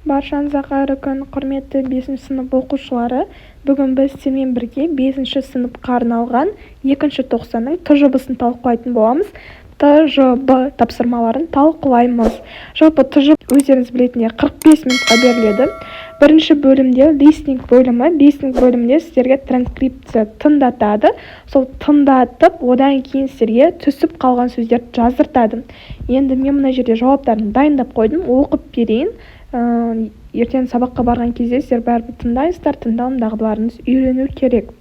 Баршаңызға қайырлы күн, құрметті 5 сынып оқушылары. Бүгін біз сіздермен бірге 5 сыныпқа арналған 2-ші тоқсанның тжб-сын талқылайтын боламыз. тжб тапсырмаларын талқылаймыз. Жалпы тжб өздеріңіз білетіндей 45 минутқа беріледі. Бірінші бөлімде listening бөлімі. Listening бөлімінде сіздерге транскрипция тыңдатады. Сол тыңдатып, одан кейін сіздерге түсіп қалған сөздерді жаздыртады. Енді мен мына жерде жауаптарын дайындап қойдым, оқып берейін. Ертең сабаққа барған кезде сіздер бәрібір тыңдайсыздар, тыңдалым дағдыларыңыз үйрену керек.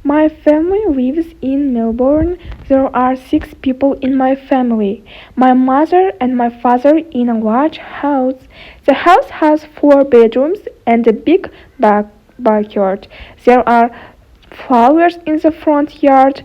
My family lives in Melbourne. There are 6 people in my family. My mother and my father in a large house. The house has 4 bedrooms and a big backyard. There are flowers in the front yard.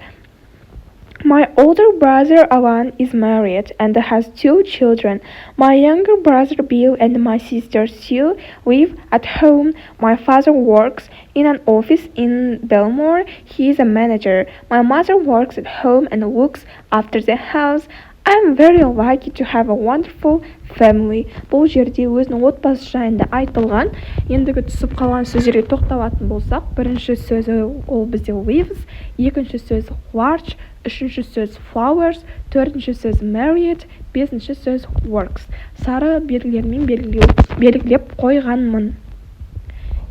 My older brother Alan is married and has 2 children. My younger brother Bill and my sister Sue live at home. My father works in an office in Belmore. He is a manager. My mother works at home and looks after the house. I'm very lucky to have a wonderful family. Бұл жерде өзінің отбасы жайында айтылған. Ендігі түсіп қалған сөздерге тоқталатын болсақ, бірінші сөзі ол бізде lives, екінші сөз large, үшінші сөз flowers, төртінші сөз married, бесінші сөз works. Сары белгілермен белгілеп қойғанмын.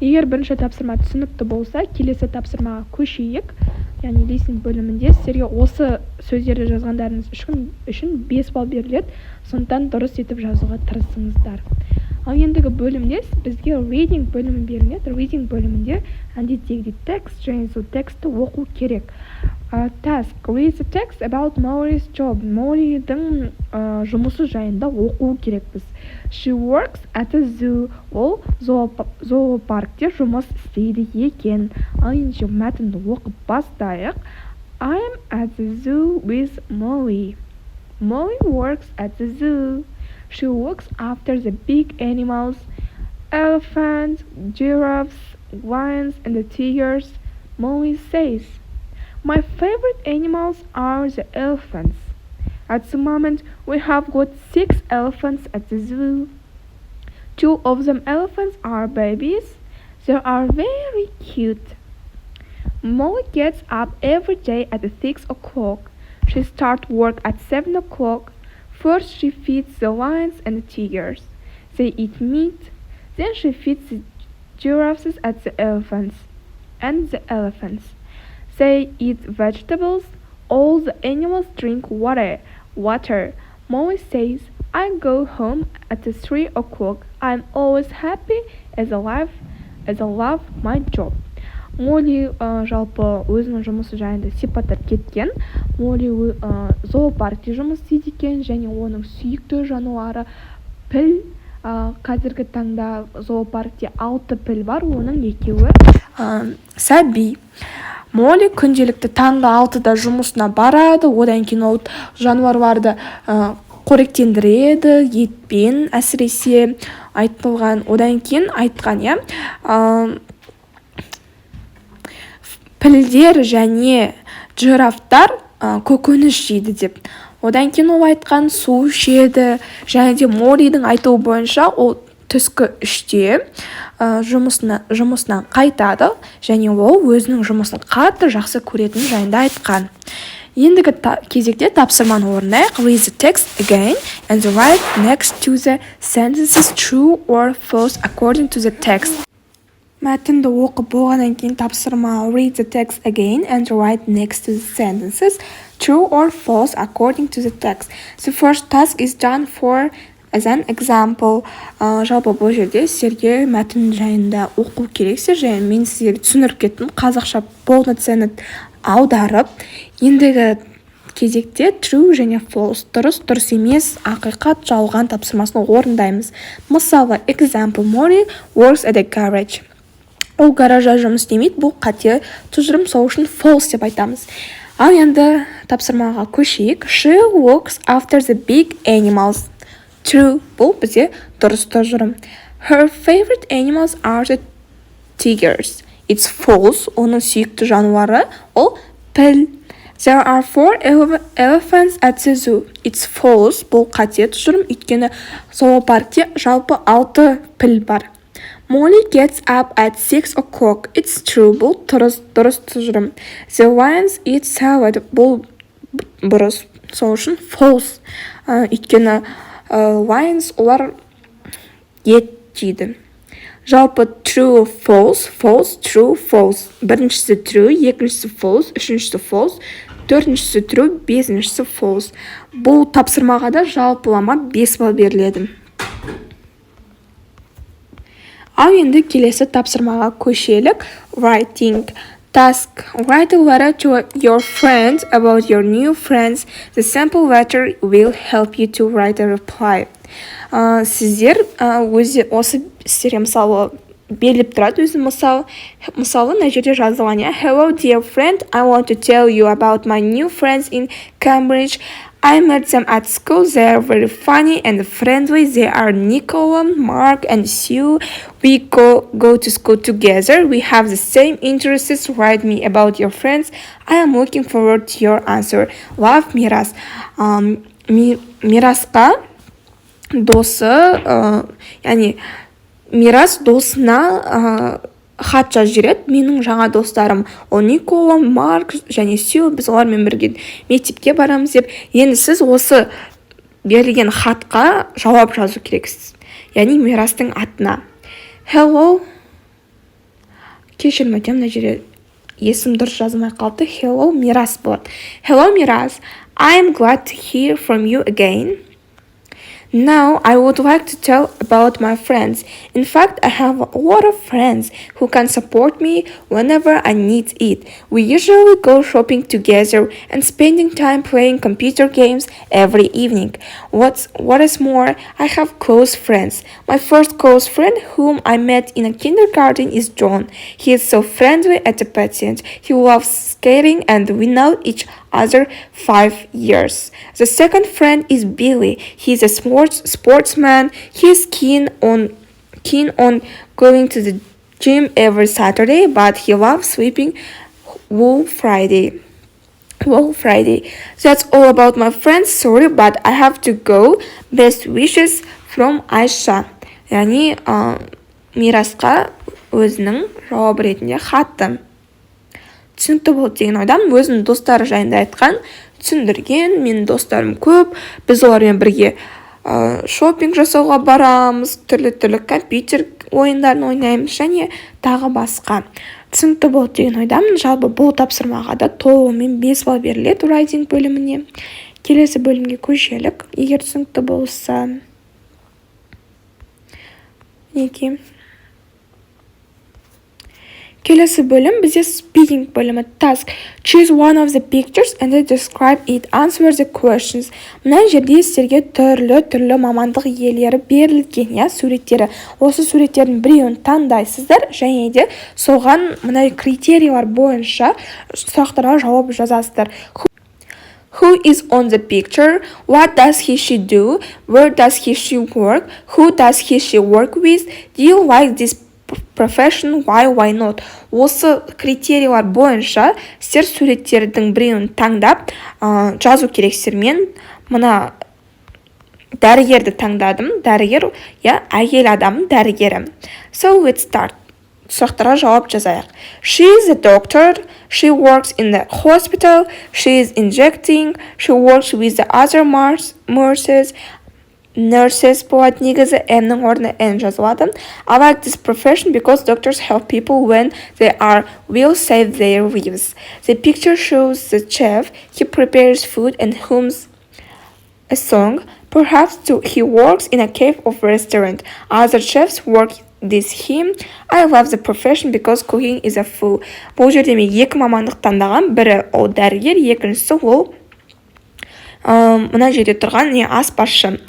Егер бірінші тапсырма түсінікті болса, келесі тапсырмаға көшейік. Яғни listening бөлімінде сіздерге осы сөздерді жазғандарыңыз үшін 5 балл беріледі. Сондықтан дұрыс етіп жазуға тырысыңыздар. Ал ендігі бөлімде бізге reading бөлімі беріледі. Reading бөлімінде әдеттегідей текст және сол текстті оқу керек. Task. Read the text about Molly's job. Моллидің жұмысы жайында оқу керекпіз. She works at a zoo. Ол зоопаркте жұмыс істейді екен. Ал енді мәтінді оқып бастайық. I'm at the zoo with Molly. Molly works at the zoo. She looks after the big animals, elephants, giraffes, lions, and the tigers. Molly says, my favorite animals are the elephants. At the moment, we have got 6 elephants at the zoo. 2 of them elephants are babies. They are very cute. Molly gets up every day at 6 o'clock. She starts work at 7 o'clock. First, she feeds the lions and the tigers. They eat meat. Then she feeds the giraffes and the elephants. They eat vegetables. All the animals drink water. Molly says, I go home at 3 o'clock. I'm always happy as I love my job. Молли жалпы өзінің жұмысы жайында сипаттап кеткен. Молли зоопаркте жұмыс істейді екен және оның сүйікті жануары піл. Қазіргі таңда зоопаркте 6 піл бар, оның 2-і сәби. Молли күнделікті таңғы 6-да жұмысына барады, одан кейін ол жануарларды қоректендіреді, етпен әсіресе айтылған. Одан кейін айтқан, пілдер және жирафтар көкөніс жейді деп. Одан кейін ол айтқан су ішеді. Және де Моллидің айтуы бойынша ол түскі 3-те жұмысынан қайтады және ол өзінің жұмысын қатты жақсы көретін жайында айтқан. Ендігі кезекте тапсырманы орындайық. Read the text again and write next to the sentences true or false according to the text. Мәтінді оқып болғаннан кейін тапсырма read the text again and write next to the sentences true or false according to the text. The first task is done for as an example. Жалпы бұл жерде сіздерге мәтін жайында оқу керексіздер және мен сіздерге түсіндіріп кеттім. Қазақша полноценный аударып, ендігі кезекте true және false, дұрыс емес, ақиқат, жалған тапсырмасын орындаймыз. Мысалы, example, Molly works at a garage. Ол гаражда жұмыс істемейді, бұл қате тұжырым, сол үшін false деп айтамыз. Ал енді тапсырмаға көшейік. She looks after the big animals. True, бұл бізде дұрыс тұжырым. Her favorite animals are the tigers. It's false, оның сүйікті жануары ол піл. There are 4 elephants at the zoo. It's false. Бұл қате тұжырым, өйткені зоопаркте жалпы 6 піл бар. Molly gets up at 6 o'clock. It's true. Бұл дұрыс тұжырым. The lions eat salad. Бұл бұрыс. Сол үшін false. Өйткені lions олар ет жейді. Жалпы true, false, false, true, false. Біріншісі true, екіншісі false, үшіншісі false, төртіншісі true, бесіншісі false. Бұл тапсырмаға да жалпылама 5 балл беріледі. Ал енді келесі тапсырмаға көшелік. Writing. Task. Write a letter to your friends about your new friends. The sample letter will help you to write a reply. Сіздер осы істерге мысалы белгілеп тұрады өзі мысалы мына жерде жазылған. Hello dear friend, I want to tell you about my new friends in Cambridge. I met them at school. They are very funny and friendly. They are Nicola, Mark, and Sue. We go to school together. We have the same interests. Write me about your friends. I am looking forward to your answer. Love, Miras. Мирасқа досы, яғни Мирас досына хат жазып жібереді. Менің жаңа достарым ол Никола, Марк және Сью, біз олармен бірге мектепке барамыз деп. Енді сіз осы берілген хатқа жауап жазу керексіз. Яғни Мирастың атына. Hello. Кешірім өтем, мына жерде есім дұрыс жазылмай қалды. Hello, Мирас болады. Hello, Мирас. I am glad to hear from you again. Now, I would like to tell about my friends. In fact, I have a lot of friends who can support me whenever I need it. We usually go shopping together and spending time playing computer games every evening. What is more, I have close friends. My first close friend whom I met in a kindergarten is John. He is so friendly and patient. He loves skating and we know each other 5 years. The second friend is Billy. He is a sportsman. He is keen on going to the gym every Saturday, but he loves sleeping whole Friday. That's all about my friends. Sorry, but I have to go. Best wishes from Aisha. Яғни Мирасқа өзінің жауап ретінде хаты. Түсінікті болды деген ойдамын. Өзінің достары жайында айтқан, түсіндірген. Менің достарым көп. Біз олармен бірге шопинг жасауға барамыз, түрлі компьютер ойындарын ойнаймыз және тағы басқа. Түсінікті болды деген ойдамын. Жалпы бұл тапсырмаға да толығымен 5 балл беріледі writing бөліміне. Келесі бөлімге көшелік. Егер түсінікті болса. Неге? Келесі бөлім бізде speaking бөлімі. Task. Choose one of the pictures and describe it. Answer the questions. Мына жерде сіздерге түрлі мамандық иелері берілген, суреттері. Осы суреттердің біреуін таңдайсыздар және де соған мына критериялар бойынша сұрақтарға жауап жазасыздар. Who is on the picture? What does he/she do? Where does he/she work? Who does he/she work with? Do you like this profession? Why not? Осы критериялар бойынша сіздер суреттердің біреуін таңдап жазу керексіздер. Мен мына дәрігерді таңдадым. Дәрігер, әйел адам дәрігері. So let's start. Сұрақтарға жауап жазайық. She is a doctor. She works in the hospital. She is injecting. She works with the other nurses. Nurses болады негізі N-ның орнына N жазылады. I like this profession because doctors help people when they will save their lives. The picture shows the chef. He prepares food and hums a song. Perhaps he works in a cave or restaurant. Other chefs work this him. I love the profession because cooking is a full. Бұл жерде мен 2 мамандық таңдаған. Бірі ол дәрігер, екіншісі ол мына жерде тұрған аспазшы.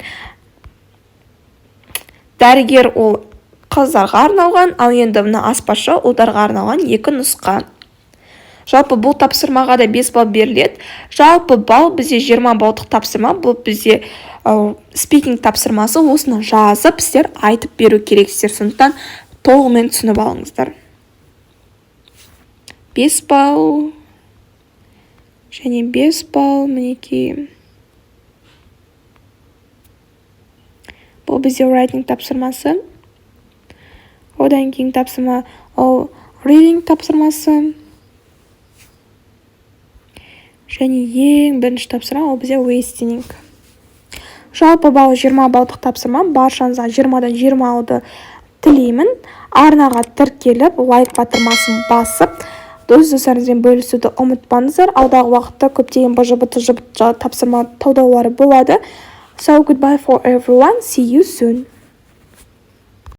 Дәрігер ол қыздарға арналған, ал енді мына аспазшы ұлдарға арналған 2 нұсқа. Жалпы бұл тапсырмаға да 5 балл беріледі. Жалпы балл бізде 20 баллдық тапсырма. Бұл бізде speaking тапсырмасы. Осыны жазып, сіздер айтып беру керексіздер. Сондықтан толығымен түсініп алыңыздар. 5 балл және 5 балл, мінекей. Бұл бізде writing тапсырмасы. Одан кейін тапсырма ол reading тапсырмасы. Және ең бірінші тапсырма ол бізде listening. Жалпы балл 20 балдық тапсырма. Баршаңызға 20-дан 20 алуды тілеймін. Арнаға тіркеліп, лайк батырмасын басып, достарыңызбен бөлісуді ұмытпаңыздар. Алдағы уақытта көптеген тжб тапсырма талдаулары болады. So goodbye for everyone. See you soon.